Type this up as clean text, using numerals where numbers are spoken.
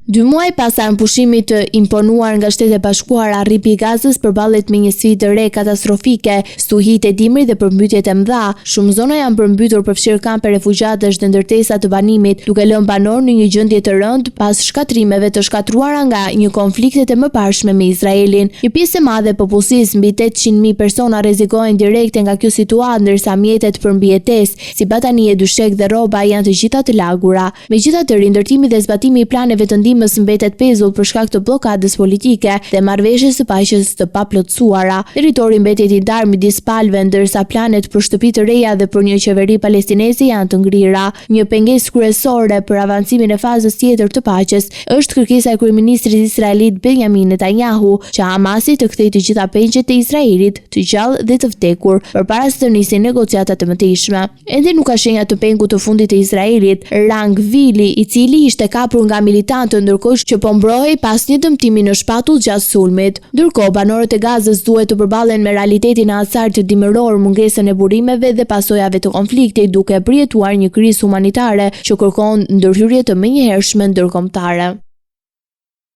2 muaj pas pushimit të imponuar nga Shtetet e Bashkuara, rripi i Gazës përballet me një sfidë të re katastrofike, stuhitë e dimrit dhe përmbytjet e mëdha. Shumë zona janë përmbytur, përfshirë kampe refugjatësh dhe ndërtesa të banimit, duke lënë banor në një gjendje të rëndë pas shkatrimeve të shkatruara nga një konfliktet e mëparshme me Izraelin. Një pjesë e madhe e popullsisë, mbi 800.000 persona, rrezikohen direkte nga kjo situatë, ndërsa mjetet për mbijetesë, si batanie, dyshek dhe rroba, janë të gjitha të lagura. Megjithatë, rindërtimi dhe zbatimi i planeve të mbetet pezull për shkak të blokadës politike dhe marrëveshjes së paqes të paplotësuara. Territori mbetet i ndarë midis palëve, ndërsa planet për shtëpi të reja dhe për një qeveri palestineze janë të ngrira. Një pengesë kryesore për avancimin e fazës tjetër të paqes është kërkesa e kryeministrit izraelit Benjamin Netanyahu, që Hamasi të kthejë të gjitha pengjet e Izraelit të gjallë dhe të vdekur përpara se të nisin negociatat e mëtejshme. Ende nuk ka shenja të pengut të fundit të Izraelit. Rang Vili, i cili ishte kapur nga militantë ndërkohë që po mbrohej pas një dëmtimi në shpatull gjatë sulmit. Ndërkohë, banorët e Gazës duhet të përballen me realitetin e acartë dimëror, mungesën e burimeve dhe pasojave të konfliktit, duke përjetuar një krizë humanitare që kërkon ndërhyrje të menjëhershme ndërkombëtare.